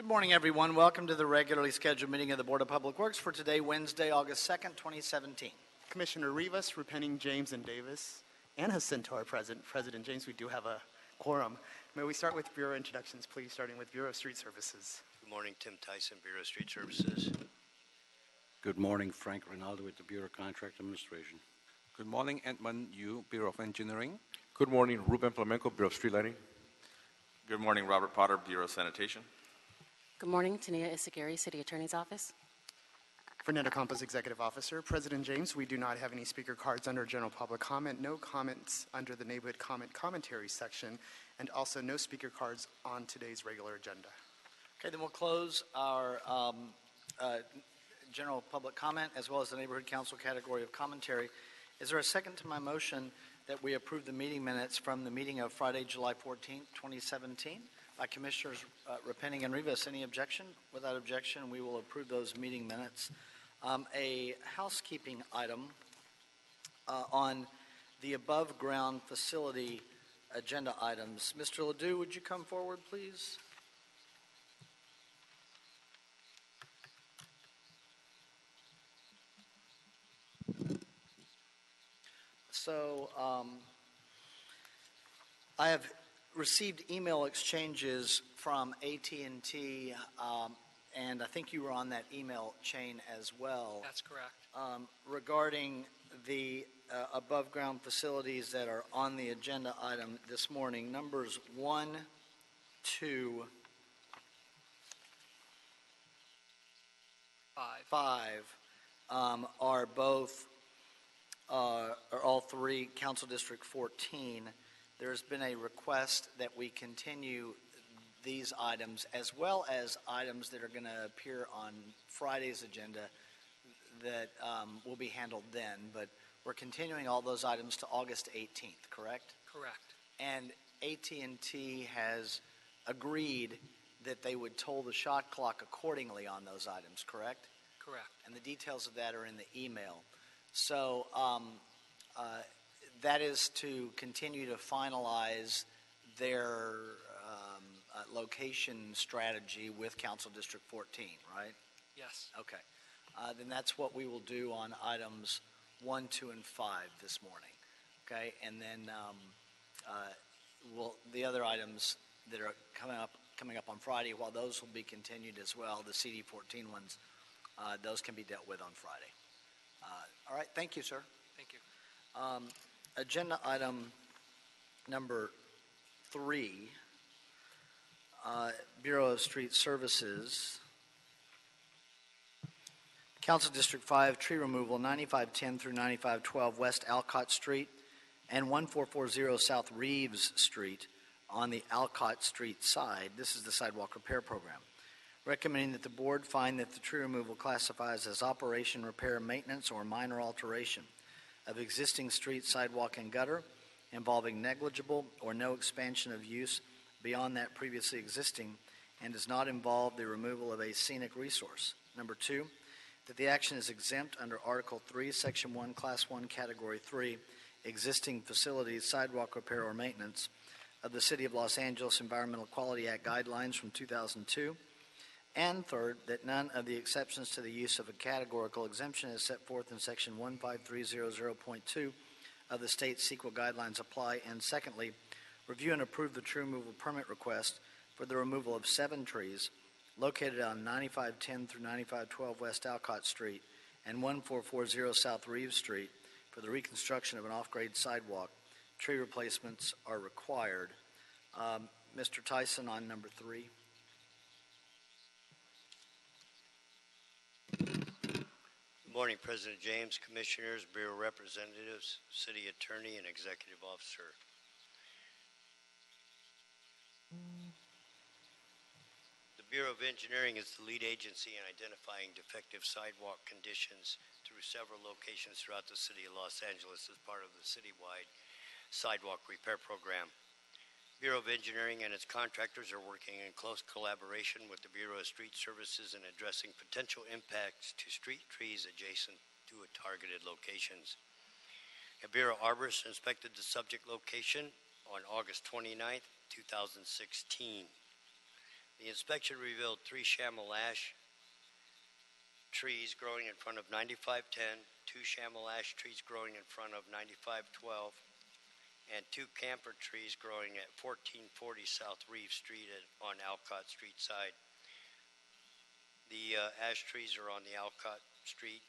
Good morning, everyone. Welcome to the regularly scheduled meeting of the Board of Public Works for today, Wednesday, August 2nd, 2017. Commissioner Rivas, Repenning, James, and Davis, and Jacinto are present. President James, we do have a quorum. May we start with Bureau introductions, please, starting with Bureau of Street Services. Good morning, Tim Tyson, Bureau of Street Services. Good morning, Frank Rinaldo with the Bureau of Contract Administration. Good morning, Edmund Yu, Bureau of Engineering. Good morning, Ruben Flamenco, Bureau of Street Lighting. Good morning, Robert Potter, Bureau of Sanitation. Good morning, Tania Isagiri, City Attorney's Office. Fernando Campos, Executive Officer. President James, we do not have any speaker cards under general public comment, no comments under the neighborhood commentary section, and also no speaker cards on today's regular agenda. Okay, then we'll close our general public comment as well as the neighborhood council category of commentary. Is there a second to my motion that we approve the meeting minutes from the meeting of Friday, July 14th, 2017? By Commissioners Repenning and Rivas. Any objection? Without objection, we will approve those meeting minutes. A housekeeping item on the above-ground facility agenda items. Mr. Ledoux, would you come forward, please? So I have received email exchanges from AT&T, and I think you were on that email chain as well. That's correct. Regarding the above-ground facilities that are on the agenda item this morning, numbers 1, 2, 5 are both, are all three Council District 14. There's been a request that we continue these items as well as items that are going to appear on Friday's agenda that will be handled then. But we're continuing all those items to August 18th, correct? Correct. And AT&T has agreed that they would toll the shot clock accordingly on those items, correct? Correct. And the details of that are in the email. So that is to continue to finalize their location strategy with Council District 14, right? Yes. Okay. Then that's what we will do on items 1, 2, and 5 this morning. Okay, and then the other items that are coming up on Friday, while those will be continued as well, the CD14 ones, those can be dealt with on Friday. All right. Thank you, sir. Thank you. Agenda item number 3, Bureau of Street Services. Council District 5, tree removal, 9510 through 9512 West Alcott Street and 1440 South Reeves Street on the Alcott Street side. This is the sidewalk repair program. Recommending that the board find that the tree removal classifies as operation, repair, maintenance, or minor alteration of existing street, sidewalk, and gutter involving negligible or no expansion of use beyond that previously existing and does not involve the removal of a scenic resource. Number 2, that the action is exempt under Article 3, Section 1, Class 1, Category 3, existing facilities, sidewalk repair, or maintenance of the City of Los Angeles Environmental Quality Act guidelines from 2002. And third, that none of the exceptions to the use of a categorical exemption as set forth in Section 15300.2 of the state CEQA guidelines apply. And secondly, review and approve the tree removal permit request for the removal of 7 trees located on 9510 through 9512 West Alcott Street and 1440 South Reeves Street for the reconstruction of an off-grade sidewalk. Tree replacements are required. Mr. Tyson on number 3. Good morning, President James, Commissioners, Bureau Representatives, City Attorney, and Executive Officer. The Bureau of Engineering is the lead agency in identifying defective sidewalk conditions through several locations throughout the City of Los Angeles as part of the citywide sidewalk repair program. Bureau of Engineering and its contractors are working in close collaboration with the Bureau of Street Services in addressing potential impacts to street trees adjacent to targeted locations. A Bureau arborist inspected the subject location on August 29th, 2016. The inspection revealed 3 chamois ash trees growing in front of 9510, 2 chamois ash trees growing in front of 9512, and 2 camphor trees growing at 1440 South Reeve Street on Alcott Street side. The ash trees are on the Alcott Street.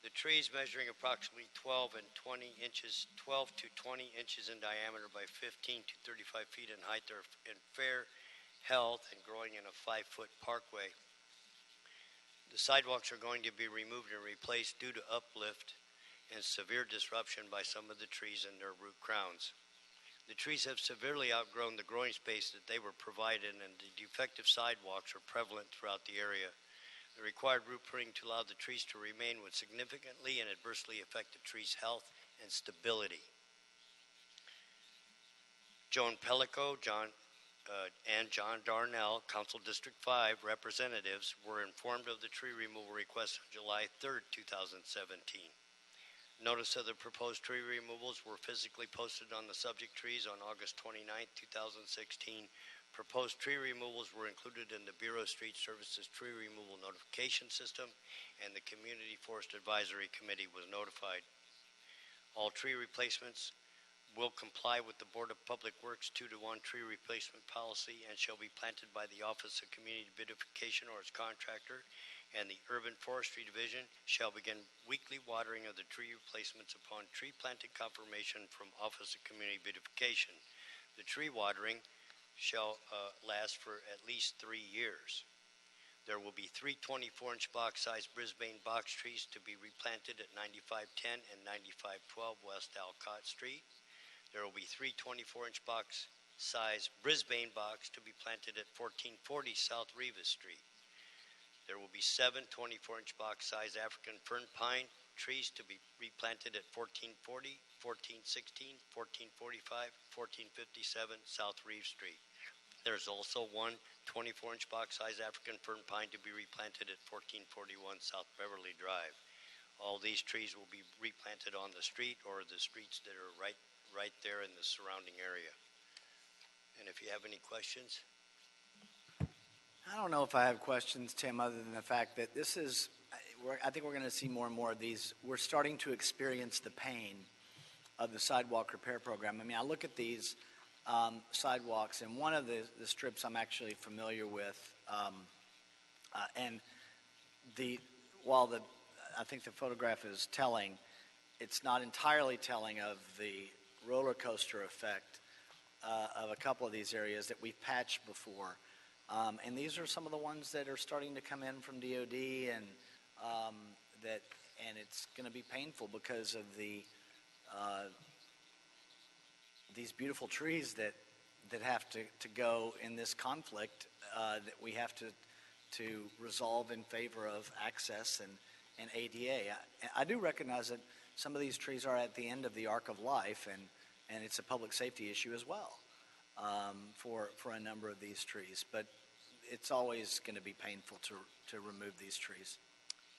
The trees measuring approximately 12 to 20 inches in diameter by 15 to 35 feet in height are in fair health and growing in a 5-foot parkway. The sidewalks are going to be removed and replaced due to uplift and severe disruption by some of the trees and their root crowns. The trees have severely outgrown the growing space that they were provided, and the defective sidewalks are prevalent throughout the area. The required root pruning to allow the trees to remain would significantly and adversely affect the tree's health and stability. Joan Pellico, and John Darnell, Council District 5 representatives, were informed of the tree removal request on July 3rd, 2017. Notice of the proposed tree removals were physically posted on the subject trees on August 29th, 2016. Proposed tree removals were included in the Bureau of Street Services tree removal notification system, and the Community Forest Advisory Committee was notified. All tree replacements will comply with the Board of Public Works 2-to-1 tree replacement policy and shall be planted by the Office of Community Beautification or its contractor, and the Urban Forestry Division shall begin weekly watering of the tree replacements upon tree planting confirmation from Office of Community Beautification. The tree watering shall last for at least 3 years. There will be 3 24-inch box-sized Brisbane box trees to be replanted at 9510 and 9512 West Alcott Street. There will be 3 24-inch box-sized Brisbane box to be planted at 1440 South Rivas Street. There will be 7 24-inch box-sized African fern pine trees to be replanted at 1440, 1416, 1445, 1457 South Reeve Street. There's also 1 24-inch box-sized African fern pine to be replanted at 1441 South Beverly Drive. All these trees will be replanted on the street or the streets that are right there in the surrounding area. And if you have any questions? I don't know if I have questions, Tim, other than the fact that this is, I think we're going to see more and more of these. We're starting to experience the pain of the sidewalk repair program. I mean, I look at these sidewalks, and one of the strips I'm actually familiar with, and while I think the photograph is telling, it's not entirely telling of the roller coaster effect of a couple of these areas that we've patched before. And these are some of the ones that are starting to come in from DOD, and it's going to be painful because of these beautiful trees that have to go in this conflict that we have to resolve in favor of access and ADA. I do recognize that some of these trees are at the end of the arc of life, and it's a public safety issue as well. For a number of these trees, but it's always going to be painful to remove these trees.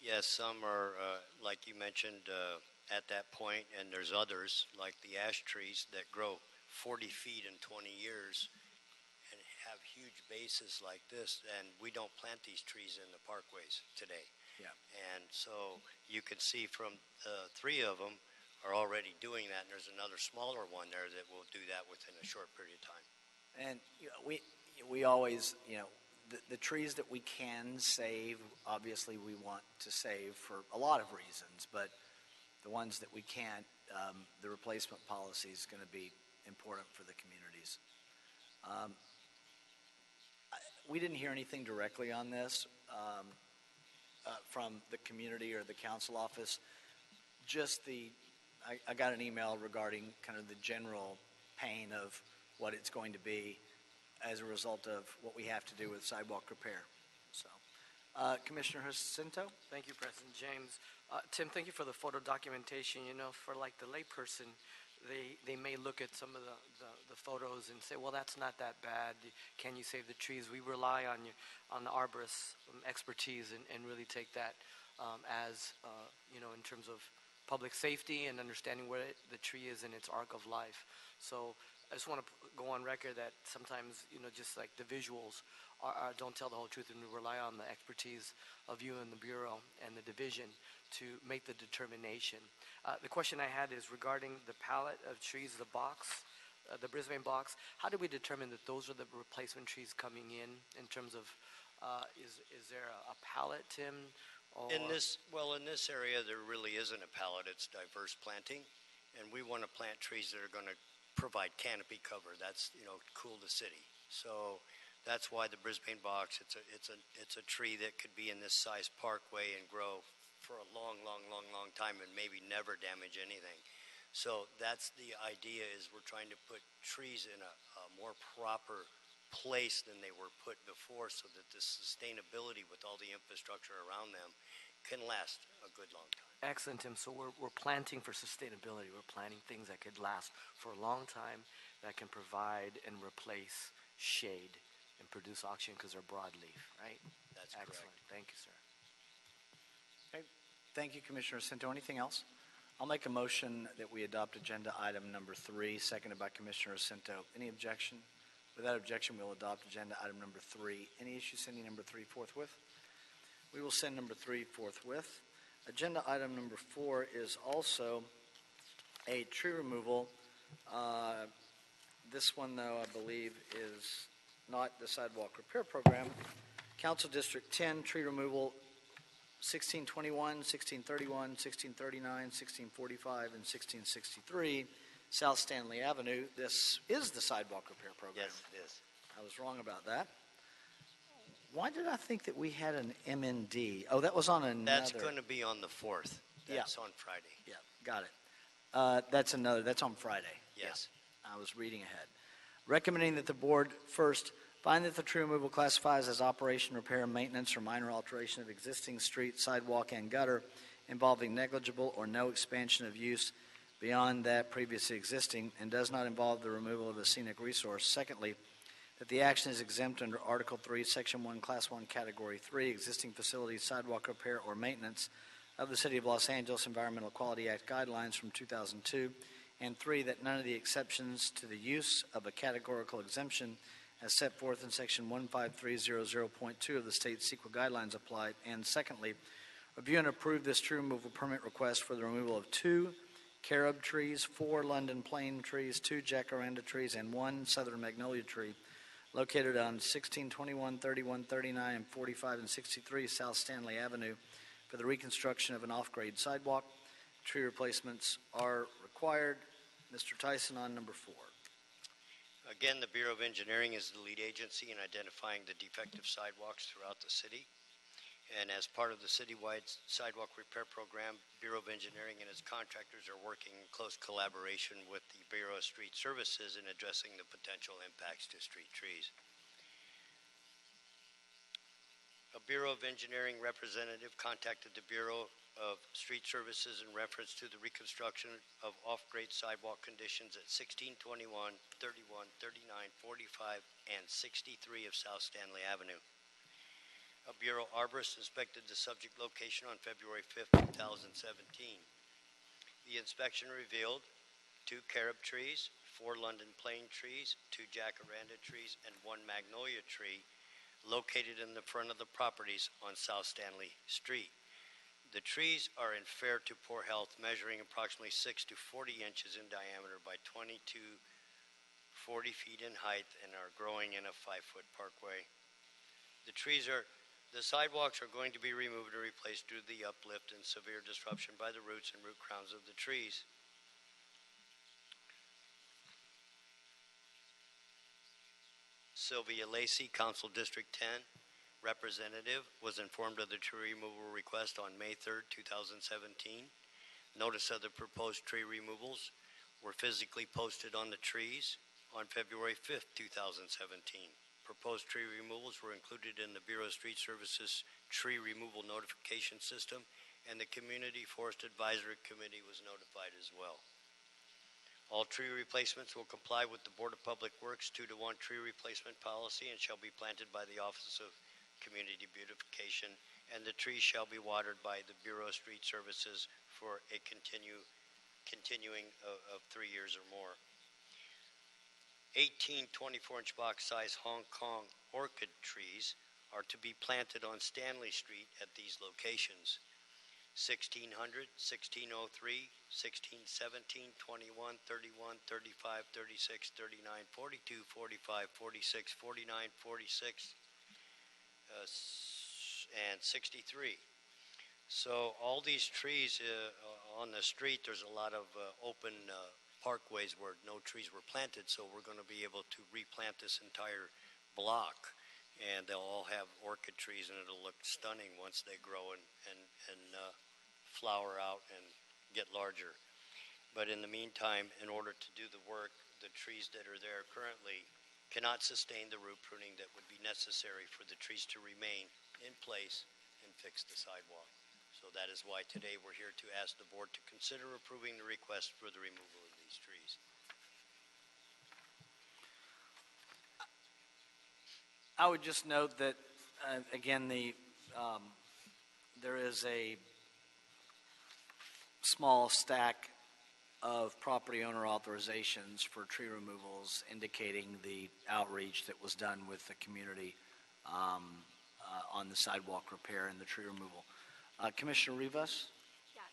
Yes, some are, like you mentioned, at that point, and there's others, like the ash trees that grow 40 feet in 20 years and have huge bases like this, and we don't plant these trees in the parkways today. Yeah. And so you can see from 3 of them are already doing that, and there's another smaller one there that will do that within a short period of time. And we always, the trees that we can save, obviously we want to save for a lot of reasons, but the ones that we can't, the replacement policy is going to be important for the communities. We didn't hear anything directly on this from the community or the council office. Just I got an email regarding kind of the general pain of what it's going to be as a result of what we have to do with sidewalk repair. So, Commissioner Jacinto? Thank you, President James. Tim, thank you for the photo documentation. For like the layperson, they may look at some of the photos and say, well, that's not that bad. Can you save the trees? We rely on the arborist expertise and really take that as, in terms of public safety and understanding where the tree is in its arc of life. So I just want to go on record that sometimes, just like the visuals don't tell the whole truth, and we rely on the expertise of you and the Bureau and the division to make the determination. The question I had is regarding the pallet of trees, the box, the Brisbane box. How do we determine that those are the replacement trees coming in terms of, is there a pallet, Tim? Or In this area, there really isn't a pallet. It's diverse planting, and we want to plant trees that are going to provide canopy cover. That's, cool the city. So that's why the Brisbane box. It's a tree that could be in this size parkway and grow for a long time and maybe never damage anything. So that's the idea, is we're trying to put trees in a more proper place than they were put before, so that the sustainability with all the infrastructure around them can last a good long time. Excellent, Tim. So we're planting for sustainability. We're planting things that could last for a long time, that can provide and replace shade and produce oxygen because they're broadleaf, right? That's excellent. correct. Thank you, sir. Okay. Thank you, Commissioner Jacinto. Anything else? I'll make a motion that we adopt agenda item number 3, seconded by Commissioner Jacinto. Any objection? Without objection, we'll adopt agenda item number 3. Any issue sending number 3 forthwith? We will send number 3 forthwith. Agenda item number 4 is also a tree removal. This one, though, I believe is not the sidewalk repair program. Council District 10, tree removal 1621, 1631, 1639, 1645, and 1663, South Stanley Avenue. This is the sidewalk repair program. Yes, it is. I was wrong about that. Why did I think that we had an MND? Oh, that was on another. That's going to be on the 4th. That's on Friday. Yeah, got it. That's on Friday. Yes. I was reading ahead. Recommending that the board first find that the tree removal classifies as operation, repair, maintenance, or minor alteration of existing street, sidewalk, and gutter involving negligible or no expansion of use beyond that previously existing, and does not involve the removal of a scenic resource. Secondly, that the action is exempt under Article 3, Section 1, Class 1, Category 3, existing facilities, sidewalk repair, or maintenance of the City of Los Angeles Environmental Quality Act guidelines from 2002, and 3, that none of the exceptions to the use of a categorical exemption as set forth in Section 15300.2 of the state CEQA guidelines apply, and secondly, review and approve this tree removal permit request for the removal of 2 carob trees, 4 London plane trees, 2 jacaranda trees, and 1 southern magnolia tree located on 1621, 31, 39, and 45 and 63 South Stanley Avenue for the reconstruction of an off-grade sidewalk. Tree replacements are required. Mr. Tyson on number 4. Again, the Bureau of Engineering is the lead agency in identifying the defective sidewalks throughout the city. And as part of the citywide sidewalk repair program, Bureau of Engineering and its contractors are working in close collaboration with the Bureau of Street Services in addressing the potential impacts to street trees. A Bureau of Engineering representative contacted the Bureau of Street Services in reference to the reconstruction of off-grade sidewalk conditions at 1621, 31, 39, 45, and 63 of South Stanley Avenue. A Bureau arborist inspected the subject location on February 5th, 2017. The inspection revealed 2 carob trees, 4 London plane trees, 2 jacaranda trees, and 1 magnolia tree located in the front of the properties on South Stanley Street. The trees are in fair to poor health, measuring approximately 6 to 40 inches in diameter by 20 to 40 feet in height and are growing in a 5-foot parkway. The sidewalks are going to be removed and replaced due to the uplift and severe disruption by the roots and root crowns of the trees. Sylvia Lacey, Council District 10 representative, was informed of the tree removal request on May 3rd, 2017. Notice of the proposed tree removals were physically posted on the trees on February 5th, 2017. Proposed tree removals were included in the Bureau of Street Services tree removal notification system, and the Community Forest Advisory Committee was notified as well. All tree replacements will comply with the Board of Public Works 2-to-1 tree replacement policy and shall be planted by the Office of Community Beautification, and the trees shall be watered by the Bureau of Street Services for a continuing of 3 years or more. 18 24-inch box size Hong Kong orchid trees are to be planted on Stanley Street at these locations: 1600, 1603, 1617, 21, 31, 35, 36, 39, 42, 45, 46, 49, 46, and 63. So all these trees on the street, there's a lot of open parkways where no trees were planted, so we're going to be able to replant this entire block, and they'll all have orchid trees, and it'll look stunning once they grow and flower out and get larger. But in the meantime, in order to do the work, the trees that are there currently cannot sustain the root pruning that would be necessary for the trees to remain in place and fix the sidewalk. So that is why today we're here to ask the board to consider approving the request for the removal of these trees. I would just note that, again, there is a small stack of property owner authorizations for tree removals indicating the outreach that was done with the community on the sidewalk repair and the tree removal. Commissioner Rivas? Yeah,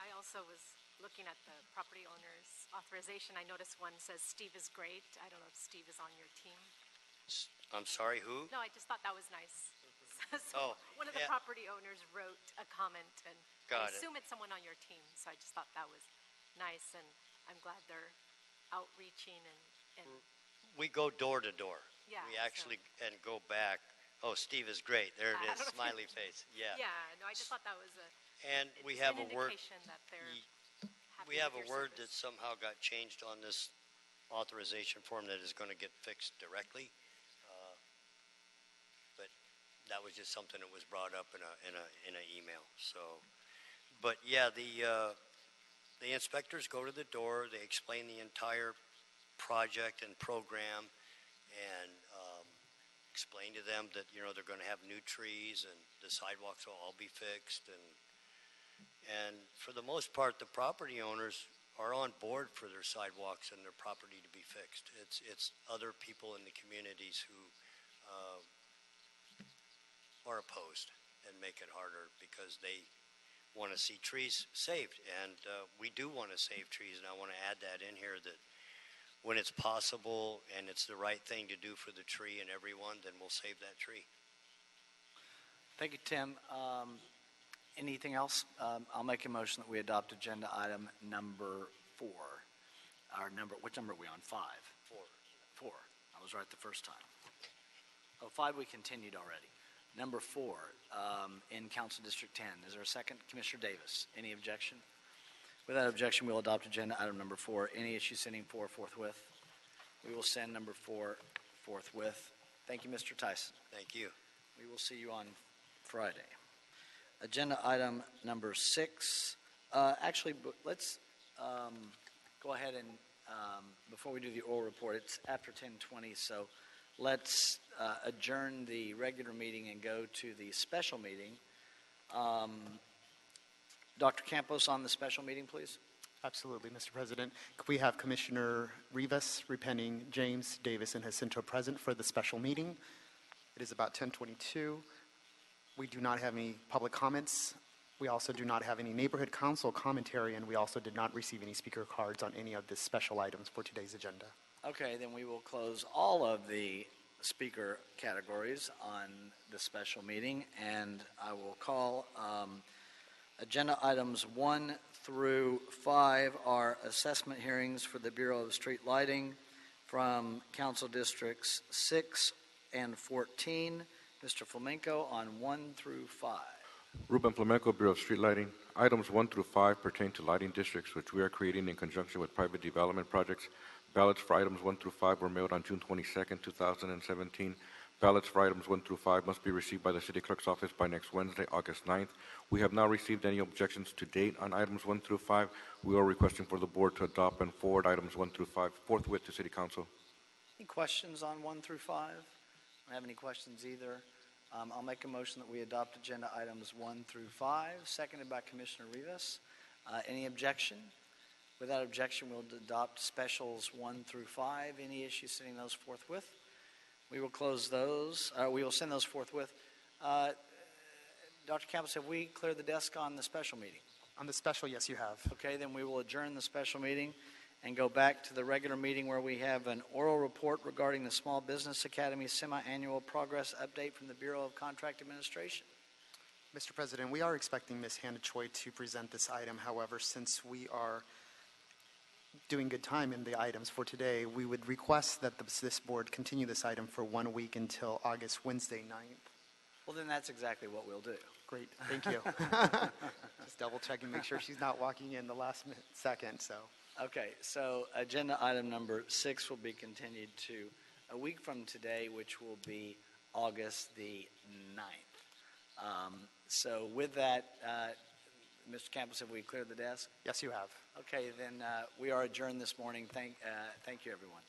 I also was looking at the property owner's authorization. I noticed one says Steve is great. I don't know if Steve is on your team. I'm sorry, who? No, I just thought that was nice. Oh, one of the yeah. property owners wrote a comment, and Got I it. assume it's someone on your team, so I just thought that was nice, and I'm glad they're outreaching and We go door to door. Yeah, We actually, and go back. Oh, Steve is great. There it I is, don't know if smiley face. Yeah. yeah, no, I just thought that was And we it's have an a word. indication that they're happy We have a with your word that service. somehow got changed on this authorization form that is going to get fixed directly. But that was just something that was brought up in an email. So, but yeah, the inspectors go to the door. They explain the entire project and program, and explain to them that they're going to have new trees and the sidewalks will all be fixed, and for the most part, the property owners are on board for their sidewalks and their property to be fixed. It's other people in the communities who are opposed and make it harder because they want to see trees saved, and we do want to save trees, and I want to add that in here that when it's possible and it's the right thing to do for the tree and everyone, then we'll save that tree. Thank you, Tim. Anything else? I'll make a motion that we adopt agenda item number 4. Which number are we on? 5? 4. I was right the first time. 5 we continued already. Number 4 in Council District 10. Is there a second? Commissioner Davis, any objection? Without objection, we'll adopt agenda item number 4. Any issue sending 4 forthwith? We will send number 4 forthwith. Thank you, Mr. Tyson. Thank you. We will see you on Friday. Agenda item number 6. Actually, let's go ahead and, before we do the oral report, it's after 10:20, so let's adjourn the regular meeting and go to the special meeting. Dr. Campos on the special meeting, please. Absolutely, Mr. President. Could we have Commissioner Rivas, Repenning, James, Davis, and Jacinto present for the special meeting? It is about 10:22. We do not have any public comments. We also do not have any neighborhood council commentary, and we also did not receive any speaker cards on any of the special items for today's agenda. Okay, then we will close all of the speaker categories on the special meeting, and I will call agenda items 1 through 5 are assessment hearings for the Bureau of Street Lighting from Council Districts 6 and 14. Mr. Flamenco on 1 through 5. Ruben Flamenco, Bureau of Street Lighting. Items 1 through 5 pertain to lighting districts, which we are creating in conjunction with private development projects. Ballots for items 1 through 5 were mailed on June 22nd, 2017. Ballots for items 1 through 5 must be received by the City Clerk's office by next Wednesday, August 9th. We have not received any objections to date on items 1 through 5. We are requesting for the board to adopt and forward items 1 through 5 forthwith to City Council. Any questions on 1 through 5? I don't have any questions either. I'll make a motion that we adopt agenda items 1 through 5, seconded by Commissioner Rivas. Any objection? Without objection, we'll adopt specials 1 through 5. Any issues sending those forthwith? We will close those. We will send those forthwith. Dr. Campos, have we cleared the desk on the special meeting? On the special, yes, you have. Okay, then we will adjourn the special meeting and go back to the regular meeting where we have an oral report regarding the Small Business Academy semi-annual progress update from the Bureau of Contract Administration. Mr. President, we are expecting Ms. Hannah Choi to present this item. However, since we are doing good time in the items for today, we would request that this board continue this item for 1 week until Wednesday 9th. Well, then that's exactly what we'll do. Great, thank you. Just double checking, make sure she's not walking in the last second, so. Okay, so agenda item number 6 will be continued to a week from today, which will be August the 9th. So with that, Mr. Campos, have we cleared the desk? Yes, you have. Okay, then we are adjourned this morning. Thank you, everyone.